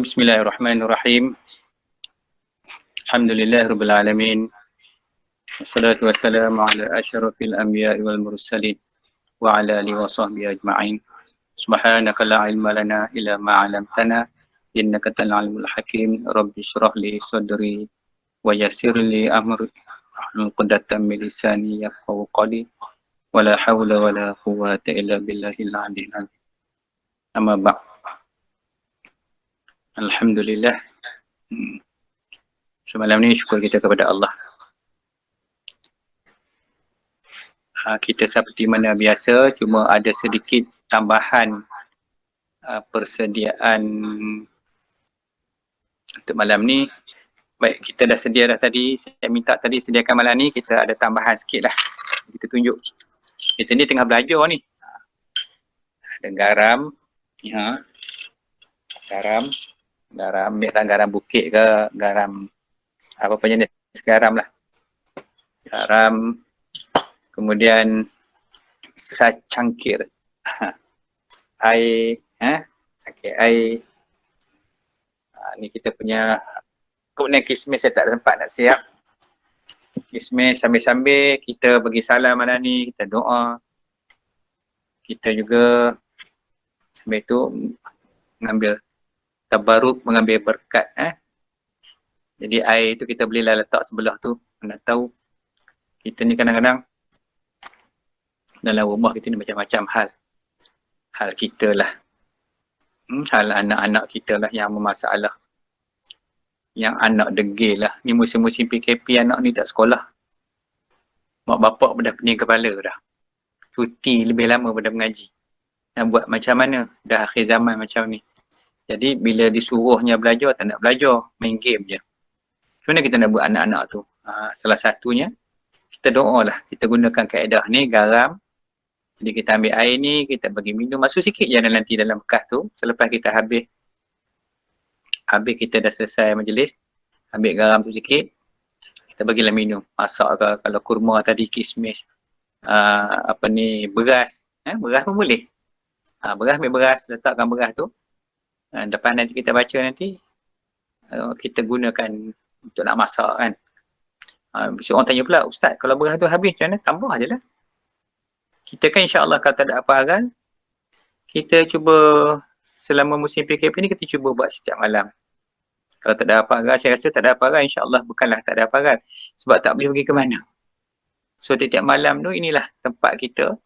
Bismillahirrahmanirrahim. Alhamdulillahirabbil alamin. Wassalatu wassalamu ala asyrafil anbiya'i wal mursalin wa ala alihi wa sahbihi ajma'in. Subhanaka la ilma lana illa ma 'allamtana innaka antal alimul hakim. Rabbi shrah li sadri wa yassir li amri wahlul 'uqdatam min lisani yafqahu qawli. Wala haula wala quwwata illa billahil aliyyil azim. Amma ba'd. Alhamdulillah. Semalam ni syukur kita kepada Allah. Kita seperti mana biasa, cuma ada sedikit tambahan persediaan untuk malam ni. Baik, kita dah sedia dah tadi. Saya minta tadi sediakan malam ni, kita ada tambahan sikit lah. Kita tunjuk. Kita ni tengah belajar ni. Ada garam. Ya. Garam. Garam bukit ke, garam apa jenis garam lah. Garam. Kemudian cangkir. Air. Cangkir air. Ni kita punya. Kemudian kismis saya tak ada tempat nak siap. Kismis sambil-sambil kita bagi salam malam ni, kita doa. Kita juga sambil tu mengambil tabaruk, mengambil berkat. Jadi air tu kita bolehlah letak sebelah tu. Anda tahu kita ni kadang-kadang dalam rumah kita ni macam-macam hal. Hal kita lah. Hal anak-anak kita lah yang bermasalah. Yang anak degil lah. Ni musim-musim PKP anak ni tak sekolah. Mak bapak dah pening kepala dah. Cuti lebih lama pada mengaji. Nak buat macam mana? Dah akhir zaman macam ni. Jadi bila disuruhnya belajar, tak nak belajar. Main game je. Macam mana kita nak buat anak-anak tu? Salah satunya, kita doa lah. Kita gunakan kaedah ni, garam. Jadi kita ambil air ni, kita bagi minum. Masuk sikit je nanti dalam bekas tu. Selepas kita habis kita dah selesai majlis. Ambil garam tu sikit. Kita bagilah minum. Masak ke, kalau kurma tadi, kismis. Beras. Beras pun boleh. Beras, ambil beras. Letakkan beras tu. Lepas nanti kita baca nanti. Kita gunakan untuk nak masak kan. Besok orang tanya pula, Ustaz, kalau beras tu habis macam mana? Tambah je lah. Kita kan insyaAllah kalau tak ada apa haral, kita cuba selama musim PKP ni kita cuba buat setiap malam. Kalau tak ada apa haral, saya rasa tak ada apa haral, insyaAllah bukanlah tak ada apa haral. Sebab tak boleh pergi ke mana. So tiap-tiap malam tu inilah tempat kita.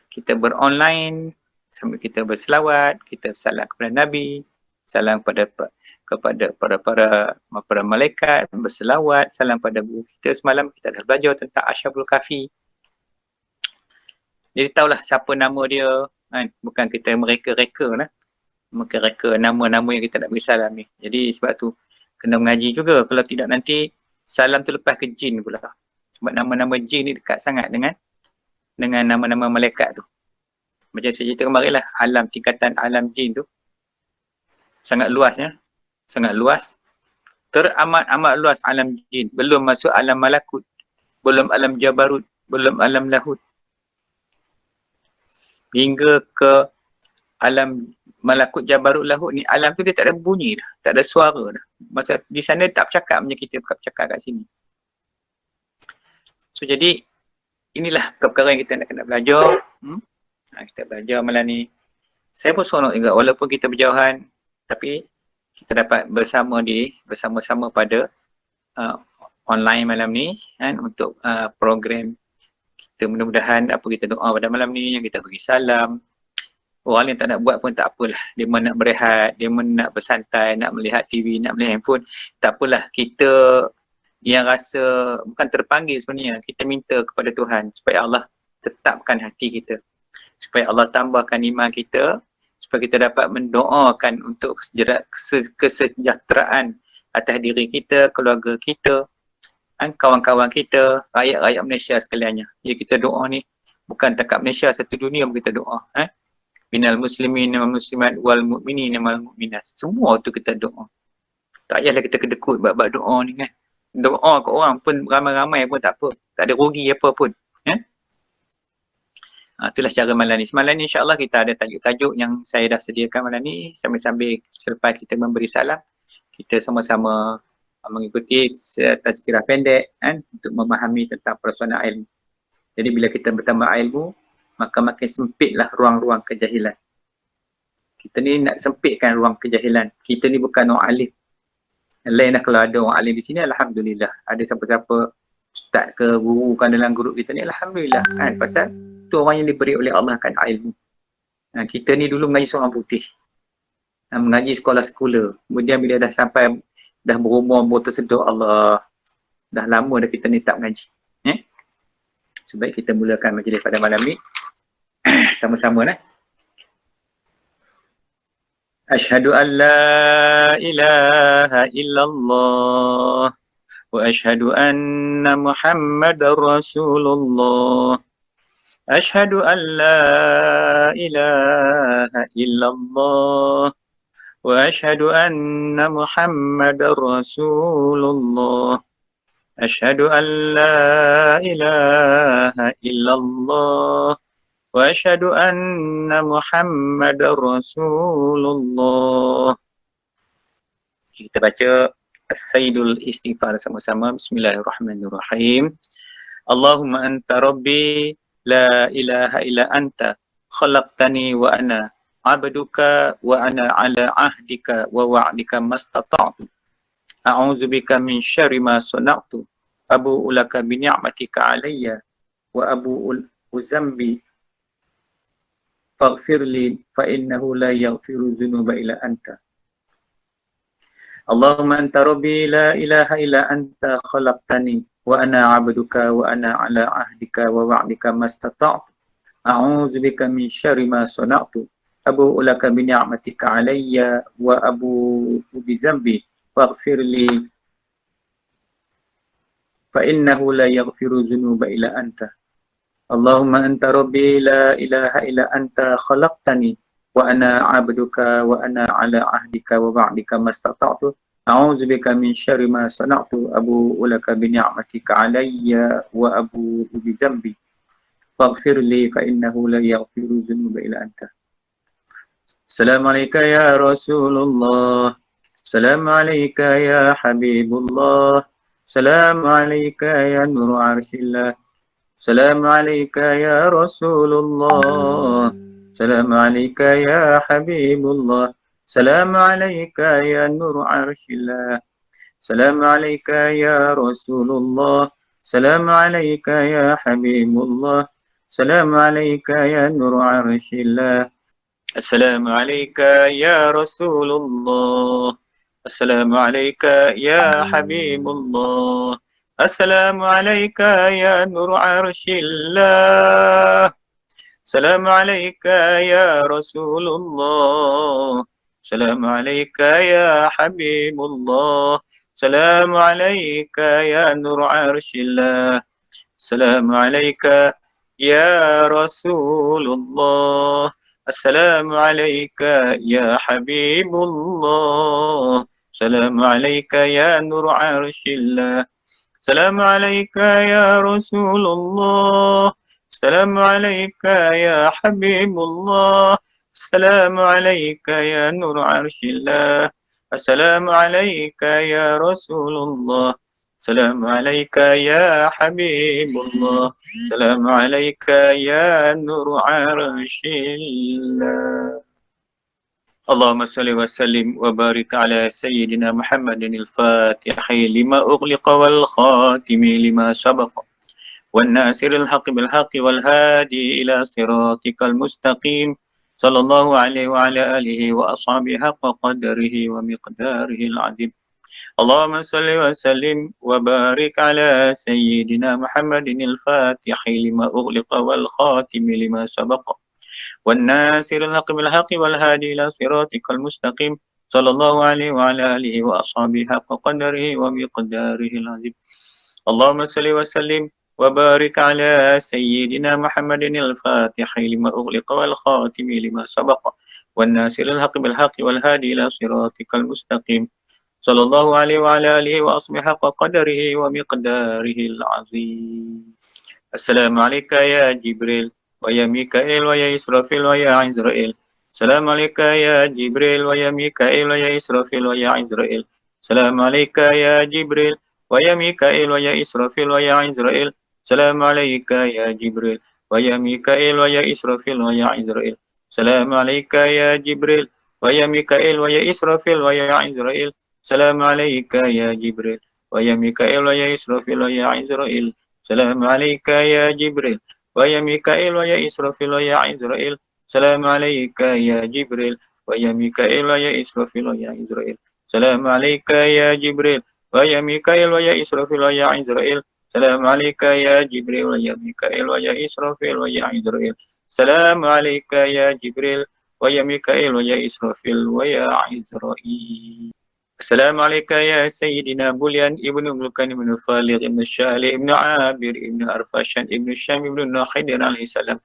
Kita beronline, sambil kita berselawat, kita salam kepada Nabi, salam kepada para malaikat, berselawat, salam pada guru kita. Semalam kita dah belajar tentang Ashabul Kahfi. Jadi tahulah siapa nama dia, kan? Bukan kita mereka-reka lah. Mereka-reka nama-nama yang kita nak beri salam ni. Jadi sebab tu kena mengaji juga. Kalau tidak nanti salam tu lepas ke jin pula. Sebab nama-nama jin ni dekat sangat dengan nama-nama malaikat tu. Macam saya cerita kemarin lah, tingkatan alam jin tu sangat luasnya. Sangat luas. Teramat-amat luas alam jin. Belum masuk alam malakut. Belum alam jabarut. Belum alam lahut. Hingga ke alam malakut jabarut lahut ni, alam tu dia tak ada bunyi dah. Tak ada suara dah. Masa di sana tak bercakap macam kita bercakap kat sini. So jadi, inilah perkara yang kita nak kena belajar. Kita belajar malam ni. Saya pun seronok juga walaupun kita berjauhan, tapi kita dapat bersama-sama pada online malam ni kan, untuk program kita. Mudah-mudahan apa kita doa pada malam ni, yang kita bagi salam. Orang yang tak nak buat pun tak apalah. Dia mana nak berehat, dia mana nak bersantai, nak melihat TV, nak melihat handphone, tak apalah. Kita yang rasa bukan terpanggil sebenarnya, kita minta kepada Tuhan supaya Allah tetapkan hati kita. Supaya Allah tambahkan iman kita, supaya kita dapat mendoakan untuk kesejahteraan atas diri kita, keluarga kita, kawan-kawan kita, rakyat-rakyat Malaysia sekaliannya. Ya, kita doa ni bukan takat Malaysia, satu dunia kita doa. Minal muslimin wal muslimat wal mu'minin wal mu'minat. Semua tu kita doa. Tak payahlah kita kedekut bab doa ni kan. Doa ke orang pun ramai-ramai pun tak apa. Tak ada rugi apa pun. Itulah cara malam ni. Semalam ni insyaAllah kita ada tajuk-tajuk yang saya dah sediakan malam ni. Sambil-sambil selepas kita memberi salam, kita sama-sama mengikuti tazkirah pendek kan, untuk memahami tentang personal ilmu. Jadi bila kita bertambah ilmu, maka makin sempitlah ruang-ruang kejahilan. Kita ni nak sempitkan ruang kejahilan. Kita ni bukan orang alim. Lain dah kalau ada orang alim di sini, Alhamdulillah. Ada siapa-siapa ustaz ke guru kan dalam grup kita ni, Alhamdulillah. Kan? Pasal tu orang yang diberi oleh Allah kan ilmu. Kita ni dulu mengaji seorang putih. Mengaji sekolah-sekolah. Kemudian bila dah sampai, dah berumur tersedut, Allah, dah lama dah kita ni tak mengaji. Sebaik kita mulakan majlis pada malam ni. Sama-sama lah. Ashhadu an la ilaha illallah wa ashhadu anna Muhammadar Rasulullah. Ashhadu an la ilaha illallah wa ashhadu anna Muhammadar Rasulullah. Ashhadu an la ilaha illallah wa asyhadu anna Muhammadar Rasulullah. Kita baca As-Sayyidul Istighfar sama-sama. Bismillahirrahmanirrahim. Allahumma anta rabbi la ilaha illa anta khalaqtani wa ana abduka wa ana ala ahdika wa wa'dika mastata'tu. A'udzu bika min syarri ma sana'tu. Abu'u laka bi ni'matika alayya wa abu'u zambi faghfir li fa innahu la yaghfiru dhunuba illa anta. Allahumma anta rabbi la ilaha illa anta khalaqtani wa ana 'abduka wa ana 'ala 'ahdika wa wa'dika mastata'tu. A'udzu bika min syarri ma sana'tu. Abu'u laka bi ni'matika 'alayya wa abu'u bi dhanbi faghfir li fa innahu la yaghfiru dhunuba illa anta. Allahumma anta rabbi la ilaha illa anta khalaqtani wa ana 'abduka wa ana 'ala 'ahdika wa wa'dika mastata'tu. A'udzu bika min syarri ma sana'tu. Abu'u laka bi ni'matika 'alayya wa abu'u bi dhanbi faghfir li fa innahu la yaghfiru dhunuba illa anta. Assalamu alayka ya Rasulullah. Assalamu alayka ya Habibullah. Assalamu alayka ya Nur Arshillah. Assalamu alayka ya Rasulullah. Assalamu alayka ya Habibullah. Assalamu alayka ya Nur Arshillah. Assalamu alayka ya Rasulullah. Assalamu alayka ya Habibullah. Assalamu alayka ya Nur Arshillah. Assalamu alayka ya Rasulullah. Assalamu alayka ya Habibullah. Assalamu alayka ya Nur Arshillah. Assalamu alayka ya Rasulullah. Assalamu alayka ya Habibullah. Assalamu alayka ya Nur Arshillah. Assalamu alayka ya Rasulullah. Assalamu alayka ya Habibullah. Assalamu alayka ya Nur Arshillah. Assalamu alayka ya Rasulullah. Assalamu alayka ya Habibullah. Assalamu alayka ya Nur Arshillah. Assalamu alayka ya Rasulullah. Assalamu alayka ya Habibullah. Assalamu alayka ya Nur Arshillah. اللهم صل وسلم وبارك على سيدنا محمد الفاتح لما أغلق والخاتم لما سبق والناصر الحق بالحق والهادي إلى صراطك المستقيم صلى الله عليه وعلى آله وأصحابه حق قدره ومقداره العظيم. اللهم صل وسلم وبارك على سيدنا محمد الفاتح لما أغلق والخاتم لما سبق والناصر الحق بالحق والهادي إلى صراطك المستقيم صلى الله عليه وعلى آله وأصحابه حق قدره ومقداره العظيم. اللهم صل وسلم وبارك على سيدنا محمد الفاتح لما أغلق والخاتم لما سبق والناصر الحق بالحق والهادي إلى صراطك المستقيم صلى الله عليه وعلى آله وأصحابه حق قدره ومقداره العظيم. السلام عليك يا جبريل. ويا ميكائيل ويا إسرافيل ويا عزرائيل سلام عليك يا جبريل ويا ميكائيل ويا إسرافيل ويا عزرائيل سلام عليك يا جبريل ويا ميكائيل ويا إسرافيل ويا عزرائيل سلام عليك يا جبريل ويا ميكائيل ويا إسرافيل ويا عزرائيل سلام عليك يا جبريل ويا ميكائيل ويا إسرافيل ويا عزرائيل سلام عليك يا جبريل ويا ميكائيل ويا إسرافيل ويا عزرائيل سلام عليك يا جبريل ويا ميكائيل ويا إسرافيل ويا عزرائيل سلام عليك يا جبريل ويا ميكائيل ويا إسرافيل ويا عزرائيل سلام عليك يا جبريل ويا ميكائيل ويا إسرافيل ويا عزرائيل سلام عليك يا جبريل ويا ميكائيل ويا إسرافيل ويا عزرائيل سلام عليك يا جبريل ويا ميكائيل ويا إسرافيل ويا عزرائيل. السلام عليك يا سيدنا بليان ابن ملكان ابن فالغ ابن الشالي ابن عابر ابن أرفاشان ابن الشام ابن الناخدر عليه السلام.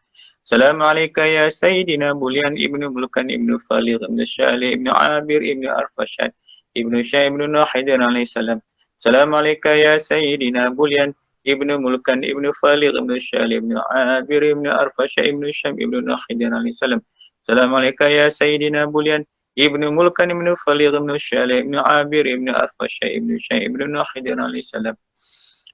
السلام عليك يا سيدنا بليان ابن ملكان ابن فالغ ابن الشالي ابن عابر ابن أرفاشان ابن الشام ابن الناخدر عليه السلام. السلام عليك يا سيدنا بليان ابن ملكان ابن فالغ ابن الشالي ابن عابر ابن أرفاشان ابن الشام ابن الناخدر عليه السلام. السلام عليك يا سيدنا بليان ابن ملكن ابن فليغ ابن الشالي ابن عابر ابن أرفشة ابن شيء ابن خضر عليه السلام.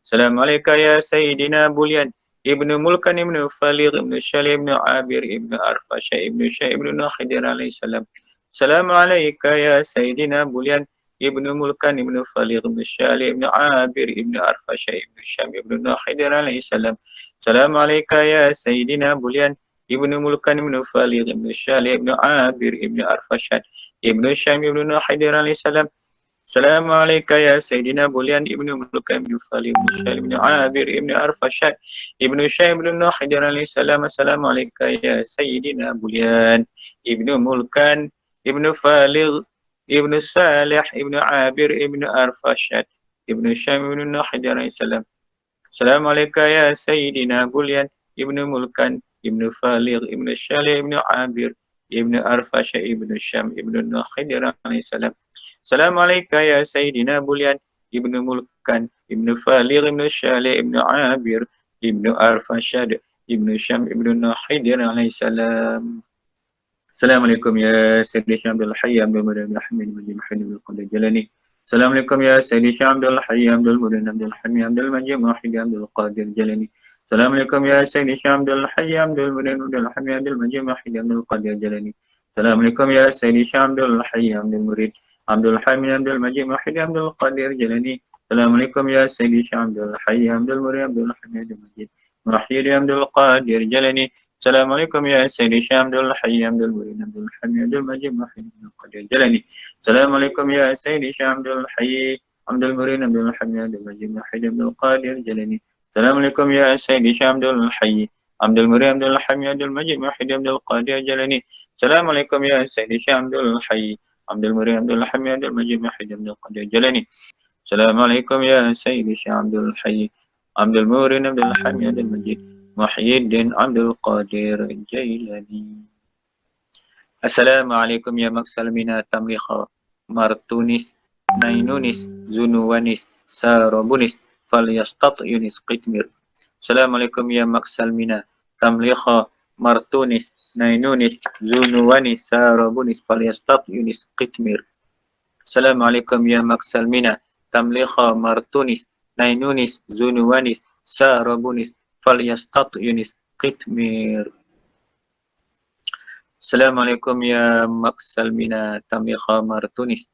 السلام عليك يا سيدنا بليان ابن ملكن ابن فليغ ابن الشالي ابن عابر ابن أرفشة ابن شيء ابن خضر عليه السلام. السلام عليك يا سيدنا بليان ابن ملكن ابن فليغ ابن الشالي ابن عابر ابن أرفشة ابن الشام ابن خضر عليه السلام. السلام عليك يا سيدنا بليان ابن ملكان ابن فالغ ابن الشالي ابن عابر ابن أرفشاد ابن الشام ابن حيدر عليه السلام. السلام عليك يا سيدنا بليان ابن ملكان ابن فالغ ابن الشالي ابن عابر ابن أرفشاد ابن الشام ابن حيدر عليه السلام. السلام عليك يا سيدنا بليان ابن ملكان ابن فالغ ابن صالح ابن عابر ابن أرفشاد ابن الشام ابن حيدر عليه السلام. السلام عليك يا سيدنا بليان ابن ملكان ابن فالغ ابن الشالي ابن عابر ابن أرفش ابن الشام ابن النخدر عليه السلام. السلام عليك يا سيدنا بليان ابن ملكان ابن فالغ ابن الشالي ابن عابر ابن أرفشاد ابن الشام ابن النخدر عليه السلام. السلام عليكم يا سيدي شام عبد الحي عبد المريم عبد الحميد بن محمد بن القدر الجلاني. السلام عليكم يا سيدي شام عبد الحي عبد المريم عبد الحميد عبد المجيد واحد عبد القادر الجلاني. السلام عليكم يا سيدي شام عبد الحي عبد المريم عبد الحميد عبد المجيد واحد عبد القادر الجلاني. السلام عليكم يا سيدي شام عبد الحي عبد المريد عبد الحميد عبد المجيد واحد عبد القادر الجلاني. السلام عليكم يا سيدي شام عبد الحي عبد المريد عبد الحميد عبد المجيد واحد عبد القادر الجلاني. السلام عليكم يا سيدي شام عبد الحي عبد المريد عبد الحميد عبد المجيد محمد بن القدر الجلني. السلام عليكم يا سيدي شام عبد الحي عبد المريد عبد الحميد عبد المجيد محمد بن القادر الجلني. السلام عليكم يا سيدي شام عبد الحي عبد المريد عبد الحميد عبد المجيد محمد بن القادر الجلني. السلام عليكم يا سيدي شام عبد الحي عبد المريد عبد الحميد عبد المجيد محمد بن القادر الجلني. السلام عليكم يا سيدي شام عبد الحي عبد المريد عبد الحميد عبد المجيد محي الدين عبد القادر الجيلاني. السلام عليكم يا مكسلمنا تمليخا مرتونس نينونس زنوانس ساربونس فليستطينس قتمير. السلام عليكم يا مكسلمنا تمليخا مرتونس نينونس زنوانس ساربونس فليستطينس قتمير. السلام عليكم يا مكسلمنا تمليخا مرتونس نينونس زنوانس ساربونس فليستطينس قتمير. السلام عليكم يا مكسلمنا تمليخا مرتونس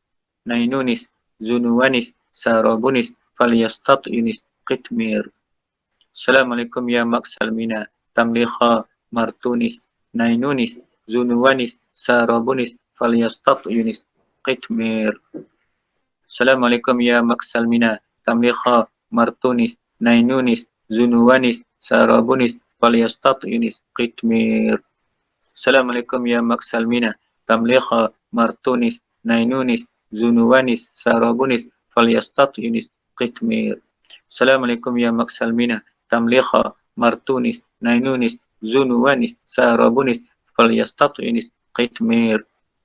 نينونس زنوانس ساربونس فليستطينس قتمير. السلام عليكم يا مكسلمنا تمليخا مرتونس نينونس زنوانس ساربونس فليستطينس قتمير. السلام عليكم يا مكسلمنا تمليخا مرتونس نينونس زنوانس ساربونس فليستطينس قتمير. السلام عليكم يا مكسلمنا تمليخا مرتونس نينونس زنوانس ساربونس فليستطينس قتمير. السلام عليكم يا مكسلمنا تمليخا مرتونس نينونس زنوانس ساربونس فليستطينس قتمير.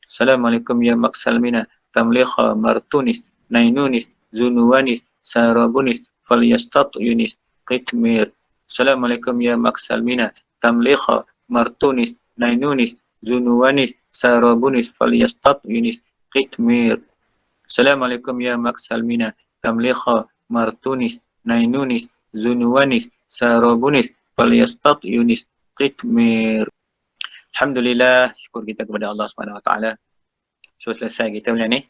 السلام عليكم يا مكسلمنا تمليخا مرتونس نينونس زنوانس ساربونس فليستطينس قتمير. السلام عليكم يا مكسلمنا tamlikha, martunis, nainunis, zunuwanis, sarabunis, falyastat yunis, qitmir. Assalamualaikum ya maksalmina, tamlikha, martunis, nainunis, zunuwanis, sarabunis, falyastat yunis, qitmir. Alhamdulillah, syukur kita kepada Allah Subhanahu Wa Taala. So selesai kita punya ni.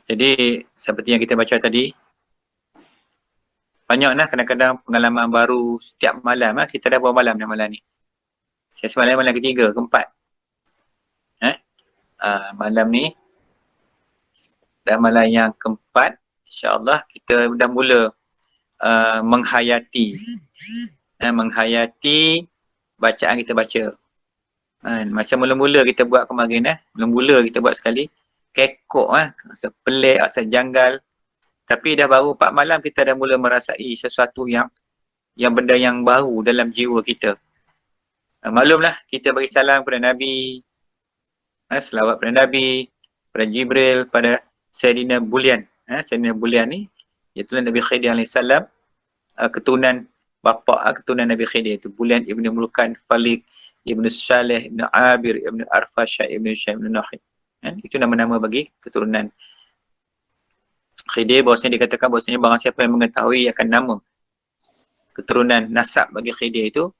Jadi seperti yang kita baca tadi, banyaklah kadang-kadang pengalaman baru setiap malam. Kita dah berapa malam dah malam ni? Saya semalam malam ketiga, keempat. Malam ni dah malam yang keempat. InsyaAllah kita dah mula menghayati bacaan kita baca. Macam mula-mula kita buat kemarin, mula-mula kita buat sekali, kekok, rasa pelik, rasa janggal. Tapi dah baru 4 malam kita dah mula merasai sesuatu yang benda yang baru dalam jiwa kita. Maklumlah, kita bagi salam kepada Nabi, selawat pada Nabi, pada Jibril, pada Sayyidina Bulian. Sayyidina Bulian ni, iaitu Nabi Khidir AS, keturunan keturunan Nabi Khidir, itu Bulian Ibn Mulukan, Falik, Ibn Saleh, Ibn Abir, Ibn Arfasha, Ibn Syah, Ibn Nahid. Itu nama-nama bagi keturunan Khidir. Bahawasanya dikatakan bahawasanya barang siapa yang mengetahui akan nama keturunan nasab bagi Khidir itu,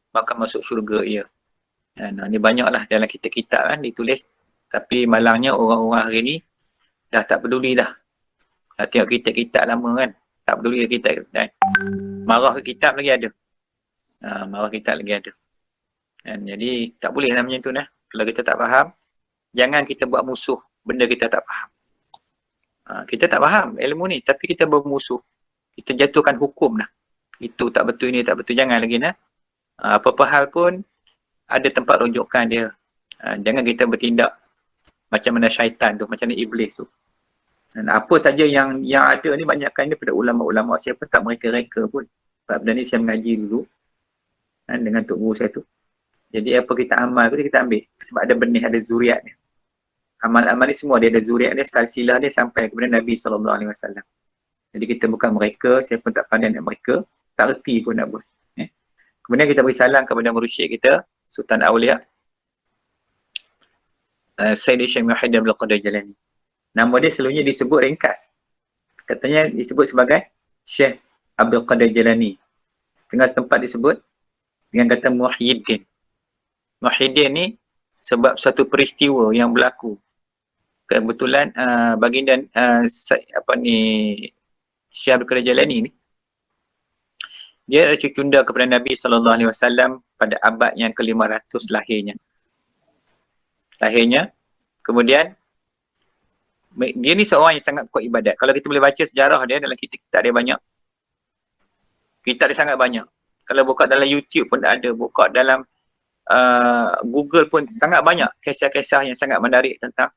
maka masuk syurga ia. Ini banyaklah dalam kitab-kitab ditulis. Tapi malangnya orang-orang hari ni dah tak peduli dah. Tengok kitab-kitab lama kan, tak peduli kitab. Marah kitab lagi ada. Marah kitab lagi ada. Jadi tak boleh lah macam tu . Kalau kita tak faham, jangan kita buat musuh benda kita tak faham. Kita tak faham ilmu ni, tapi kita bermusuh. Kita jatuhkan hukum dah. Itu tak betul, ini tak betul. Jangan lagi . Apa-apa hal pun ada tempat rujukan dia. Jangan kita bertindak macam mana syaitan tu, macam mana iblis tu. Dan apa saja yang ada ni banyakkan daripada ulama-ulama. Saya pun tak mereka-reka pun. Sebab benda ni saya mengaji dulu dengan tok guru saya tu. Jadi apa kita amal tu kita ambil. Sebab ada benih, ada zuriat dia. Amal-amal ni semua dia ada zuriat dia, silsilah dia sampai kepada Nabi SAW. Jadi kita bukan mereka, saya pun tak pandai nak mereka, tak erti pun nak buat. Kemudian kita beri salam kepada mursyid kita, Sultan Aulia, Sayyid Syekh Muhyiddin Abdul Qadir Jalani. Nama dia selalunya disebut ringkas. Katanya disebut sebagai Syekh Abdul Qadir Jalani. Setengah tempat disebut dengan kata Muhyiddin. Muhyiddin ni sebab satu peristiwa yang berlaku. Kebetulan baginda Syekh Abdul Qadir Jalani ni, dia cucunda kepada Nabi SAW pada abad yang ke-500 lahirnya. Kemudian dia ni seorang yang sangat kuat ibadat. Kalau kita boleh baca sejarah dia dalam kitab dia banyak. Kitab dia sangat banyak. Kalau buka dalam YouTube pun ada, buka dalam Google pun sangat banyak kisah-kisah yang sangat menarik tentang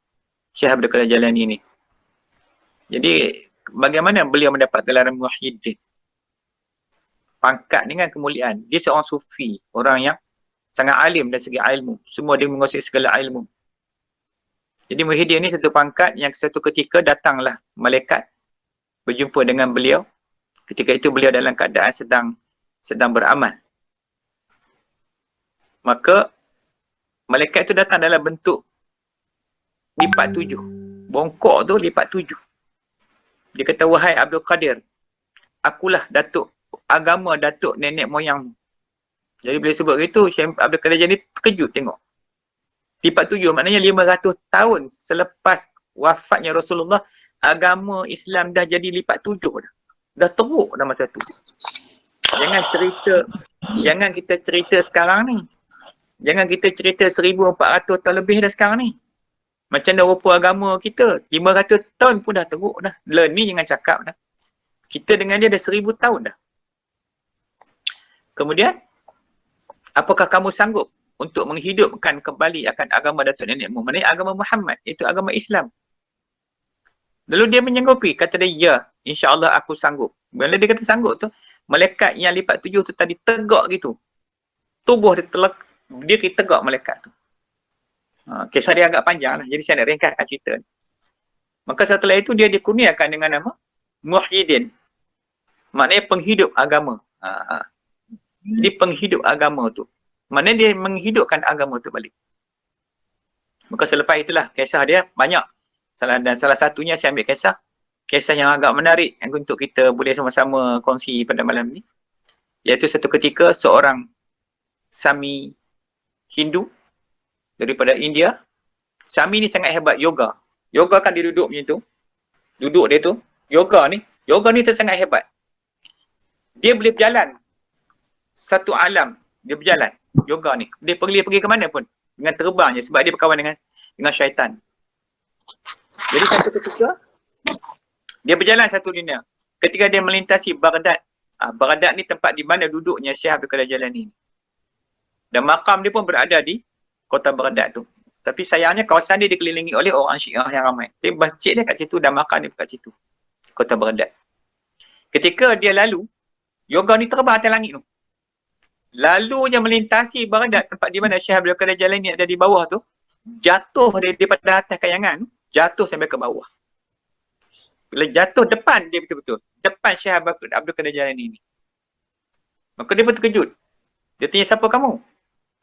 Syekh Abdul Qadir Jalani ni. Jadi bagaimana beliau mendapat gelaran Muhyiddin? Pangkat ni kan kemuliaan. Dia seorang sufi, orang yang sangat alim dari segi ilmu. Semua dia menguasai segala ilmu. Jadi Muhyiddin ni satu pangkat yang satu ketika datanglah malaikat berjumpa dengan beliau. Ketika itu beliau dalam keadaan sedang beramal. Maka malaikat itu datang dalam bentuk lipat 7. Bongkok tu lipat 7. Dia kata, wahai Abdul Qadir, akulah datuk agama datuk nenek moyang. Jadi bila sebut itu, Syekh Abdul Qadir Jalani terkejut tengok. Lipat 7 maknanya 500 tahun selepas wafatnya Rasulullah, agama Islam dah jadi lipat 7 dah. Dah teruk dah masa tu. Jangan kita cerita sekarang ni. Jangan kita cerita 1400 tahun lebih dah sekarang ni. Macam dah rupa agama kita. 500 tahun pun dah teruk dah. Ni jangan cakap dah. Kita dengan dia dah 1000 tahun dah. Kemudian, apakah kamu sanggup untuk menghidupkan kembali akan agama datuk nenekmu? Maksudnya agama Muhammad. Itu agama Islam. Lalu dia menyanggupi. Kata dia, ya, insya-Allah aku sanggup. Bila dia kata sanggup tu, malaikat yang lipat 7 tu tadi tegak gitu. Tubuh dia dia tegak malaikat tu. Kisah dia agak panjang lah. Jadi saya nak ringkaskan cerita ni. Maka setelah itu dia dikurniakan dengan nama Muhyiddin. Maknanya penghidup agama. Jadi penghidup agama tu. Maknanya dia menghidupkan agama tu balik. Maka selepas itulah kisah dia banyak. Dan salah satunya saya ambil kisah yang agak menarik yang untuk kita boleh sama-sama kongsi pada malam ni. Iaitu satu ketika seorang Sami Hindu daripada India. Sami ni sangat hebat yoga. Yoga kan dia duduk macam tu. Duduk dia tu. Yoga ni tu sangat hebat. Dia boleh berjalan satu alam. Dia berjalan. Yoga ni. Dia pergi ke mana pun. Dengan terbang je. Sebab dia berkawan dengan syaitan. Jadi satu ketika dia berjalan satu dunia. Ketika dia melintasi Baghdad. Baghdad ni tempat di mana duduknya Syekh Abdul Qadir Jailani. Dan makam dia pun berada di kota Baghdad tu. Tapi sayangnya kawasan dia dikelilingi oleh orang Syiah yang ramai. Tapi masjid dia kat situ dan makam dia kat situ. Kota Baghdad. Ketika dia lalu, yoga ni terbang atas langit tu. Lalu dia melintasi Baghdad, tempat di mana Syekh Abdul Qadir Jailani ada di bawah tu. Jatuh daripada atas kayangan, jatuh sampai ke bawah. Bila jatuh depan dia betul-betul. Depan Syekh Abdul Qadir Jailani ni. Maka dia pun terkejut. Dia tanya, siapa kamu?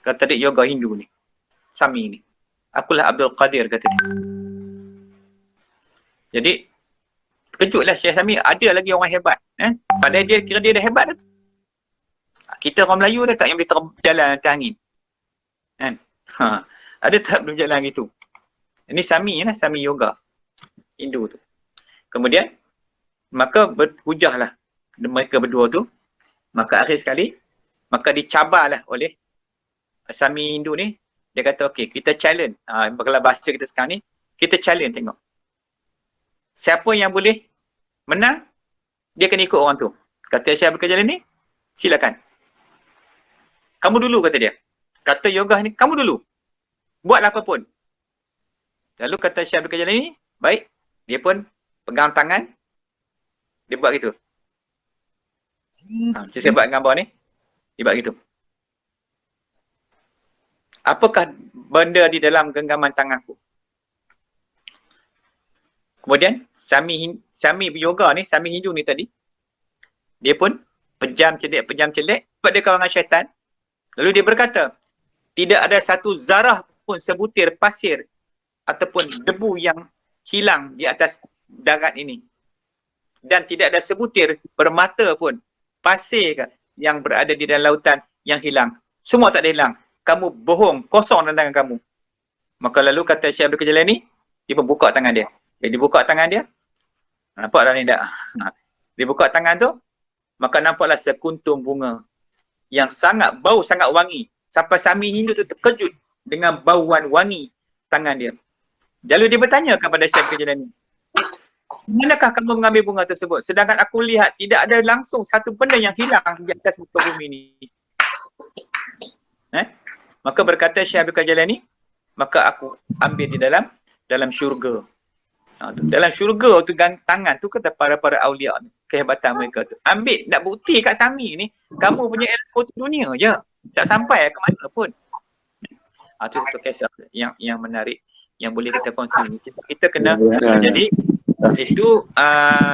Kata dia, yoga Hindu ni. Sami ni. Akulah Abdul Qadir, kata dia. Jadi, terkejutlah Syekh Sami. Ada lagi orang hebat. Padahal dia kira dia dah hebat dah. Kita orang Melayu dah tak yang boleh berjalan atas angin. Kan? Ada tak belum jalan gitu. Ini Sami lah, Sami yoga. Hindu tu. Kemudian, maka berhujahlah mereka berdua tu. Maka akhir sekali, maka dicabarlah oleh Sami Hindu ni. Dia kata, okey, kita challenge. Kalau bahasa kita sekarang ni, kita challenge tengok. Siapa yang boleh menang, dia kena ikut orang tu. Kata Syekh Abdul Qadir Jailani ni, silakan. Kamu dulu, kata dia. Kata yoga ni, kamu dulu. Buatlah apa pun. Lalu kata Syekh Abdul Qadir Jailani ni, baik. Dia pun pegang tangan. Dia buat gitu. Saya buat gambar ni. Dia buat gitu. Apakah benda di dalam genggaman tanganku? Kemudian, Sami yoga ni, Sami Hindu ni tadi, dia pun pejam celik, sebab dia kawan dengan syaitan. Lalu dia berkata, tidak ada satu zarah pun sebutir pasir ataupun debu yang hilang di atas darat ini. Dan tidak ada sebutir permata pun pasir yang berada di dalam lautan yang hilang. Semua tak ada hilang. Kamu bohong, kosong dalam tangan kamu. Maka lalu kata Syekh Abdul Qadir Jailani, dia pun buka tangan dia. Bila dia buka tangan dia, nampak dah ni tak? Dia buka tangan tu, maka nampaklah sekuntum bunga yang sangat bau, sangat wangi. Sampai Sami Hindu tu terkejut dengan bauan wangi tangan dia. Lalu dia bertanya kepada Syekh Abdul Qadir Jailani, manakah kamu mengambil bunga tersebut? Sedangkan aku lihat tidak ada langsung satu benda yang hilang di atas muka bumi ni. Maka berkata Syekh Abdul Qadir Jailani, maka aku ambil di dalam syurga. Dalam syurga tu tangan tu kata para awliya ni, kehebatan mereka tu. Ambil nak bukti kat Sami ni, kamu punya ilmu tu dunia je. Tak sampai ke mana pun. Itu satu kisah yang menarik yang boleh kita kongsi. Kita kena jadi itu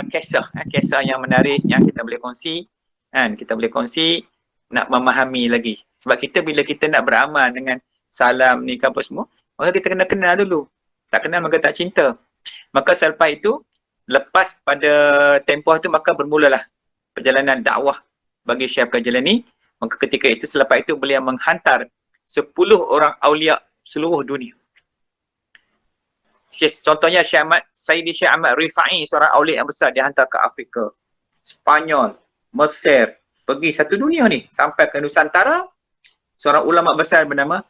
kisah yang menarik yang kita boleh kongsi, kan? Kita boleh kongsi nak memahami lagi. Sebab kita bila kita nak beramal dengan salam ni ke apa semua, maka kita kena kenal dulu. Tak kenal maka tak cinta. Maka selepas itu, lepas pada tempoh itu, maka bermulalah perjalanan dakwah bagi Syekh Abdul Qadir Jailani. Maka ketika itu, selepas itu beliau menghantar 10 orang awliya seluruh dunia. Contohnya Sayyidi Syekh Ahmad Rifai, seorang awliya yang besar, dihantar ke Afrika, Spanyol, Mesir, pergi satu dunia ni sampai ke Nusantara. Seorang ulama besar bernama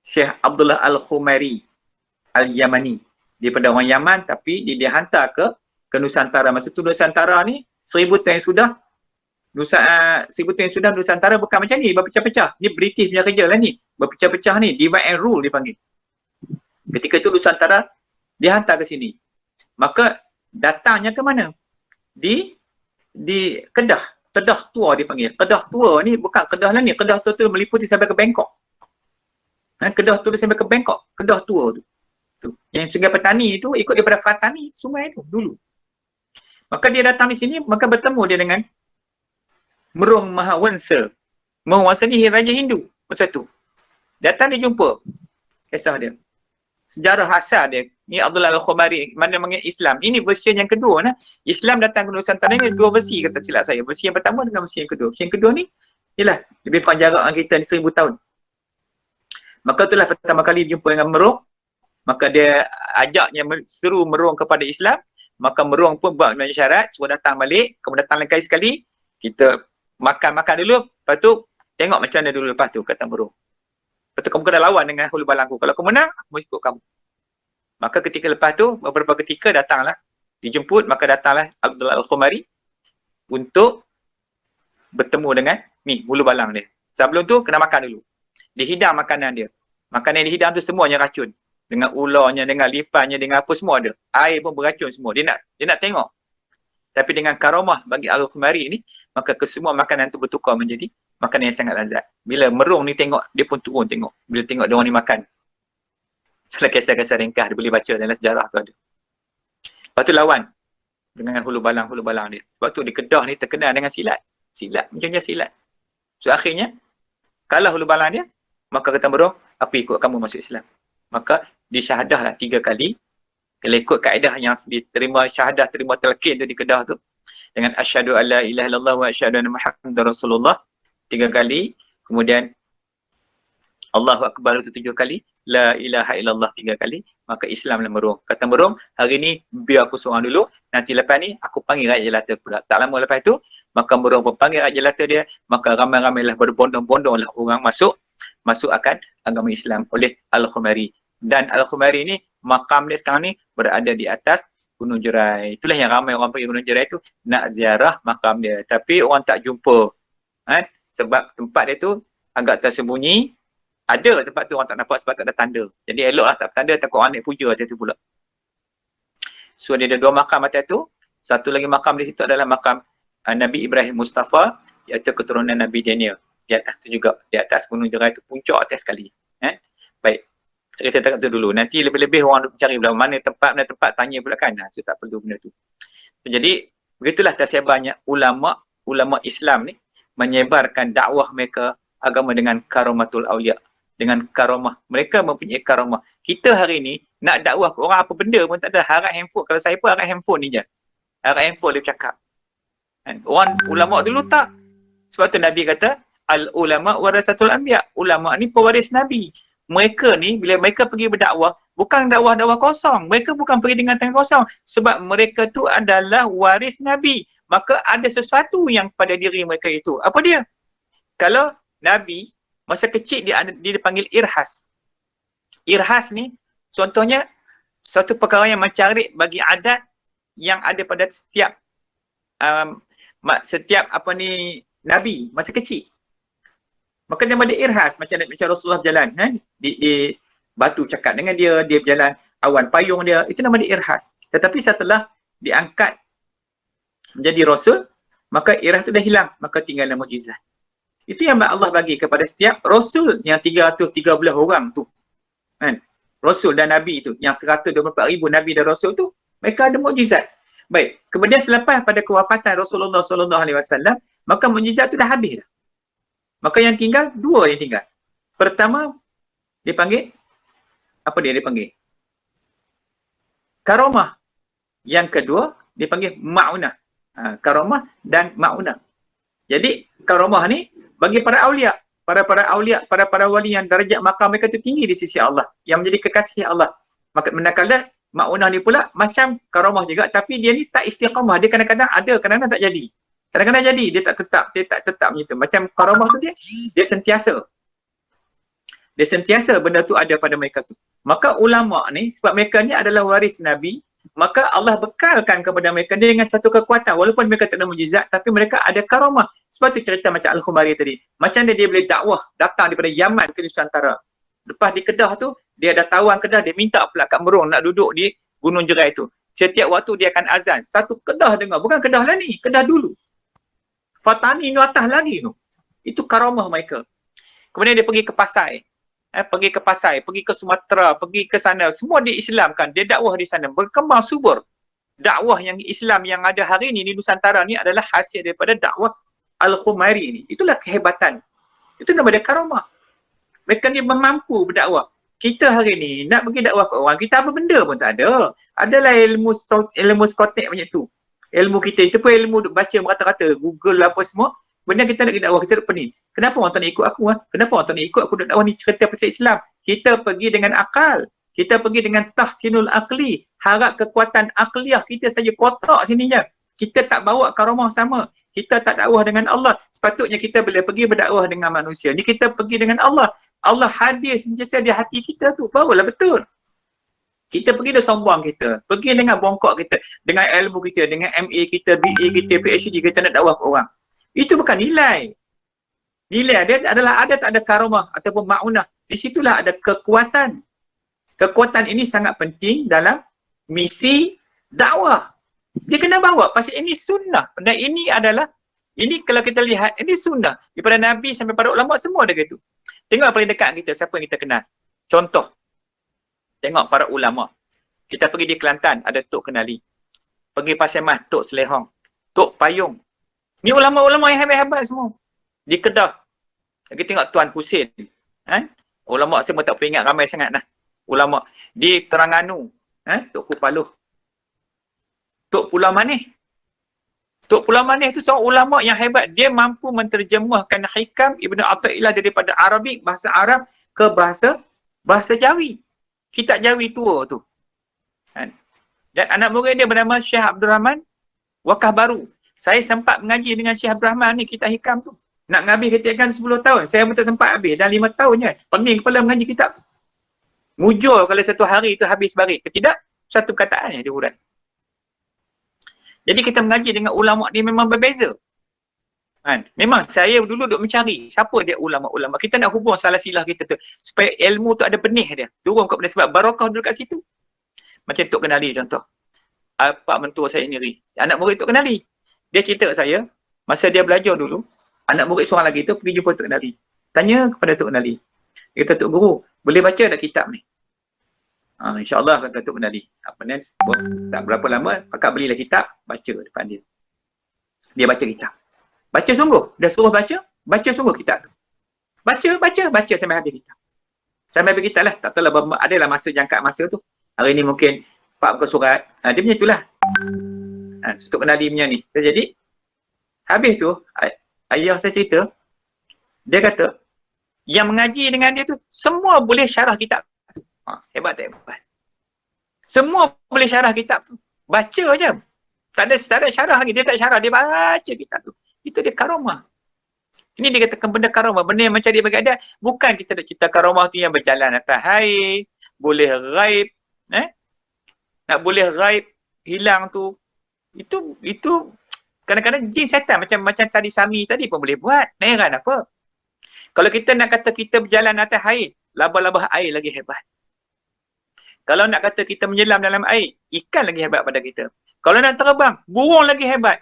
Syekh Abdullah Al-Khumairi Al-Yamani. Dia pada orang Yaman tapi dia hantar ke Nusantara. Masa tu Nusantara ni 1000 tahun sudah 1000 tahun sudah Nusantara bukan macam ni, berpecah-pecah. Ni British punya kerja lah ni. Berpecah-pecah ni, divide and rule dipanggil. Ketika itu Nusantara dihantar ke sini. Maka datangnya ke mana? Di Kedah. Kedah Tua dipanggil. Kedah Tua ni bukan Kedah lah ni. Kedah Tua tu meliputi sampai ke Bangkok. Kedah Tua sampai ke Bangkok. Kedah Tua tu. Yang Sungai Petani itu ikut daripada Fatani, sungai itu dulu. Maka dia datang di sini, maka bertemu dia dengan Merung Mahawangsa. Mahawangsa ni raja Hindu masa tu. Datang dia jumpa kisah dia. Sejarah asal dia. Ni Abdullah Al-Khumari, mana mengenai Islam. Ini versi yang kedua. Nah. Islam datang ke Nusantara ni dua versi kata silap saya. Versi yang pertama dengan versi yang kedua. Versi yang kedua ni, ialah lebih kurang jarak dengan kita ni 1000 tahun. Maka itulah pertama kali jumpa dengan Merung. Maka dia ajaknya seru Merung kepada Islam. Maka Merung pun buat syarat, suruh datang balik. Kemudian datang lagi sekali, kita makan-makan dulu. Lepas tu, tengok macam mana dulu lepas tu, kata Merung. Lepas tu kamu kena lawan dengan Hulu Balangku. Kalau kamu menang, aku ikut kamu. Maka ketika lepas tu, beberapa ketika datanglah, dijemput, maka datanglah Abdullah Al-Khumari untuk bertemu dengan ni, Hulu Balang dia. Sebelum tu, kena makan dulu. Dihidang makanan dia. Makanan yang dihidang tu semuanya racun. Dengan ularnya, dengan lipannya, dengan apa semua ada. Air pun beracun semua. Dia nak tengok. Tapi dengan karamah bagi Al-Khumari ni, maka kesemua makanan tu bertukar menjadi makanan yang sangat lazat. Bila Merung ni tengok, dia pun turun tengok. Bila tengok dia orang ni makan. Setelah kisah-kisah ringkas, dia boleh baca dalam sejarah tu ada. Lepas tu lawan dengan Hulu Balang dia. Sebab tu di Kedah ni terkenal dengan silat. Silat, macam-macam silat. So akhirnya, kalah Hulu Balang dia, maka kata Merung, aku ikut kamu masuk Islam. Maka disyahadahlah 3 kali. Kalau ikut kaedah yang diterima syahadah, terima talqin tu di Kedah tu. Dengan asyhadu alla ilaha illallah wa asyhadu anna Muhammadar Rasulullah 3 kali. Kemudian Allahu Akbar itu 7 kali. La ilaha illallah 3 kali. Maka Islamlah Merung. Kata Merung, hari ni biar aku seorang dulu. Nanti lepas ni aku panggil rakyat jelata pula. Tak lama lepas tu, maka Merung pun panggil rakyat jelata dia. Maka ramai-ramailah berbondong-bondonglah orang masuk akan agama Islam oleh Al-Khumari. Dan Al-Khumari ni, makam dia sekarang ni berada di atas Gunung Jerai. Itulah yang ramai orang pergi Gunung Jerai tu nak ziarah makam dia. Tapi orang tak jumpa. Sebab tempat dia tu agak tersembunyi. Ada tempat tu orang tak nampak sebab tak ada tanda. Jadi eloklah tak tanda, takut orang nak puja atas tu pula. So dia ada 2 makam atas tu. Satu lagi makam di situ adalah makam Nabi Ibrahim Mustafa, iaitu keturunan Nabi Daniel. Di atas tu juga. Di atas Gunung Jerai tu, puncak atas sekali. Baik. Cerita tak tu dulu. Nanti lebih-lebih orang cari mana tempat, tanya pula kan. So tak perlu benda tu. Jadi, begitulah tersebarnya ulama Islam ni menyebarkan dakwah mereka agama dengan karamatul awliya. Dengan karamah. Mereka mempunyai karamah. Kita hari ni nak dakwah ke orang apa benda pun tak ada. Harap handphone. Kalau saya pun harap handphone ni je. Harap handphone dia bercakap. Orang ulama dulu tak. Sebab tu Nabi kata, al-ulama warasatul anbiya. Ulama ni pewaris Nabi. Mereka ni, bila mereka pergi berdakwah, bukan dakwah-dakwah kosong. Mereka bukan pergi dengan tangan kosong. Sebab mereka tu adalah waris Nabi. Maka ada sesuatu yang pada diri mereka itu. Apa dia? Kalau Nabi, masa kecil dia dipanggil irhas. Irhas ni, contohnya, suatu perkara yang mencarik bagi adat yang ada pada setiap Nabi, masa kecil. Maka dia ada irhas macam Rasulullah berjalan di batu cakap dengan dia berjalan, awan payung dia, itu nama dia irhas. Tetapi setelah diangkat menjadi rasul, maka irhas tu dah hilang, maka tinggal mukjizat. Itu yang Allah bagi kepada setiap rasul yang 313 orang tu. Rasul dan nabi tu, yang 124,000 nabi dan rasul tu, mereka ada mukjizat. Baik, kemudian selepas pada kewafatan Rasulullah SAW, maka mukjizat tu dah habis dah. Maka yang tinggal, 2 yang tinggal. Pertama, dipanggil, apa dia dipanggil? Karamah. Yang kedua, dipanggil ma'unah. Karamah dan ma'unah. Jadi, karamah ni, bagi para awliya. Para awliya, para wali yang darjat makam mereka tu tinggi di sisi Allah. Yang menjadi kekasih Allah. Maka manakala ma'unah ni pula, macam karamah juga, tapi dia ni tak istiqamah. Dia kadang-kadang ada, kadang-kadang tak jadi. Kadang-kadang jadi, dia tak tetap macam tu. Macam karamah tu dia sentiasa. Dia sentiasa benda tu ada pada mereka tu. Maka ulama ni, sebab mereka ni adalah waris Nabi, maka Allah bekalkan kepada mereka dengan satu kekuatan. Walaupun mereka tak ada mujizat, tapi mereka ada karamah. Sebab tu cerita macam Al-Khumari tadi. Macam dia boleh dakwah, datang daripada Yaman ke Nusantara. Lepas di Kedah tu, dia ada tawan Kedah, dia minta pula kat Merung nak duduk di Gunung Jerai tu. Setiap waktu dia akan azan. Satu Kedah dengar. Bukan Kedah lah ni, Kedah dulu. Fatani ni atas lagi tu. Itu karamah mereka. Kemudian dia pergi ke Pasai. Pergi ke Sumatera, pergi ke sana. Semua diislamkan. Dia dakwah di sana. Berkembang subur. Dakwah yang Islam yang ada hari ni di Nusantara ni adalah hasil daripada dakwah Al-Khumairi ni, itulah kehebatan. Itu nama dia karamah. Mereka ni mampu berdakwah. Kita hari ni nak pergi dakwah ke orang, kita apa benda pun tak ada. Adalah ilmu skotek banyak tu. Ilmu kita itu pun ilmu baca merata-rata, Google apa semua. Benda kita nak pergi dakwah, kita nak pening. Kenapa orang tak nak ikut aku? Kenapa orang tak nak ikut aku nak dakwah ni cerita pasal Islam? Kita pergi dengan akal. Kita pergi dengan tahsinul akli. Harap kekuatan akliyah kita saja kotak sininya. Kita tak bawa karamah sama. Kita tak dakwah dengan Allah. Sepatutnya kita boleh pergi berdakwah dengan manusia. Ni kita pergi dengan Allah. Allah hadir sentiasa di hati kita tu. Barulah betul. Kita pergi dah sombong kita. Pergi dengan bongkok kita. Dengan ilmu kita. Dengan MA kita, BA kita, PhD kita nak dakwah ke orang. Itu bukan nilai. Nilai dia adalah ada tak ada karamah ataupun ma'unah. Di situlah ada kekuatan. Kekuatan ini sangat penting dalam misi dakwah. Dia kena bawa pasal ini sunnah. Dan ini adalah, ini kalau kita lihat, ini sunnah. Daripada Nabi sampai para ulama semua ada gitu. Tengok paling dekat kita, siapa yang kita kenal. Contoh, tengok para ulama. Kita pergi di Kelantan, ada Tok Kenali. Pergi Pasir Mas, Tok Selehong. Tok Payung. Ni ulama-ulama yang hebat-hebat semua. Di Kedah. Kita tengok Tuan Husin. Ulama semua tak peringat, ramai sangat lah. Ulama. Di Terengganu. Tok Kupaluh. Tok Pulau Manis. Tok Pulau Manis tu seorang ulama yang hebat. Dia mampu menterjemahkan hikam Ibnu Athaillah daripada Arabik, bahasa Arab ke bahasa Jawi. Kitab Jawi tua tu. Dan anak murid dia bernama Syekh Abdul Rahman Wakah Baru. Saya sempat mengaji dengan Syekh Abdul Rahman ni kitab hikam tu. Nak habis ketiakan 10 tahun. Saya pun tak sempat habis. Dan 5 tahun je. Pening kepala mengaji kitab tu. Mujur kalau satu hari tu habis barit. Tidak, satu perkataan je dia urut. Jadi kita mengaji dengan ulama ni memang berbeza. Memang saya dulu duk mencari siapa dia ulama-ulama. Kita nak hubung salah silah kita tu. Supaya ilmu tu ada benih dia. Turun kepada sebab barakah duduk kat situ. Macam Tok Kenali contoh. Pak mentua saya sendiri. Anak murid Tok Kenali. Dia cerita kat saya, masa dia belajar dulu, anak murid seorang lagi tu pergi jumpa Tok Kenali. Tanya kepada Tok Kenali. Dia kata, Tok Guru, boleh baca tak kitab ni? InsyaAllah kata Tok Kenali. Tak berapa lama, akak belilah kitab, baca depan dia. Dia baca kitab. Baca sungguh. Dia suruh baca sungguh kitab tu. Baca sampai habis kitab. Sampai habis kitab lah. Tak tahu lah, adalah masa jangka masa tu. Hari ni mungkin 4 muka surat. Dia punya itulah. Tok Kenali punya ni. Jadi, habis tu, ayah saya cerita, dia kata, yang mengaji dengan dia tu, semua boleh syarah kitab tu. Hebat tak hebat? Semua boleh syarah kitab tu. Baca je. Tak ada syarah lagi. Dia tak syarah. Dia baca kitab tu. Itu dia karamah. Ini dia katakan benda karamah. Benda yang macam dia bagi ada. Bukan kita nak cerita karamah tu yang berjalan atas air. Boleh raib. Nak boleh raib. Hilang tu. Itu kadang-kadang jin setan. Macam tadi Sami tadi pun boleh buat. Nak heran apa? Kalau kita nak kata kita berjalan atas air. Labah-labah air lagi hebat. Kalau nak kata kita menyelam dalam air, ikan lagi hebat pada kita. Kalau nak terbang, burung lagi hebat.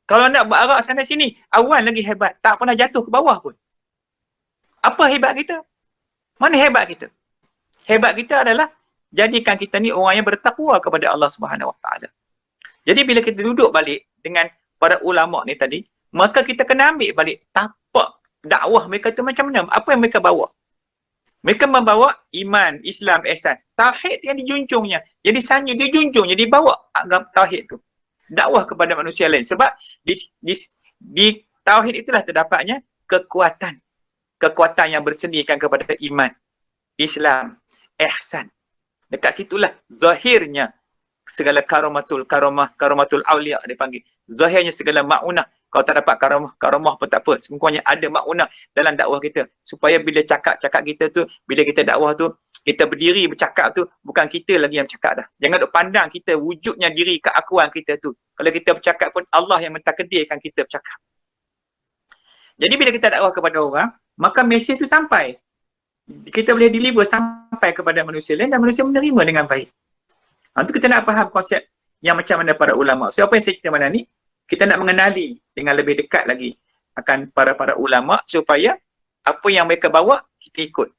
Kalau nak berarak sana sini, awan lagi hebat. Tak pernah jatuh ke bawah pun. Apa hebat kita? Mana hebat kita? Hebat kita adalah jadikan kita ni orang yang bertakwa kepada Allah Subhanahu Wa Taala. Jadi bila kita duduk balik dengan para ulama ni tadi, maka kita kena ambil balik tapak dakwah mereka tu macam mana? Apa yang mereka bawa? Mereka membawa iman, Islam, ihsan. Tauhid yang dijunjungnya. Jadi sanya dia junjungnya, dibawa agama tauhid tu. Dakwah kepada manusia lain. Sebab di tauhid itulah terdapatnya kekuatan. Kekuatan yang bersendirikan kepada iman, Islam, ihsan. Dekat situlah zahirnya segala karamatul awliya dipanggil. Zahirnya segala ma'unah. Kalau tak dapat karamah pun tak apa. Semuanya ada makna dalam dakwah kita. Supaya bila cakap kita tu, bila kita dakwah tu, kita berdiri bercakap tu, bukan kita lagi yang bercakap dah. Jangan duk pandang kita wujudnya diri keakuan kita tu. Kalau kita bercakap pun Allah yang mentakdirkan kita bercakap. Jadi bila kita dakwah kepada orang, maka mesej tu sampai. Kita boleh deliver sampai kepada manusia lain dan manusia menerima dengan baik. Itu kita nak faham konsep yang macam mana para ulama. So apa yang saya cerita malam ni, kita nak mengenali dengan lebih dekat lagi akan para ulama supaya apa yang mereka bawa kita ikut.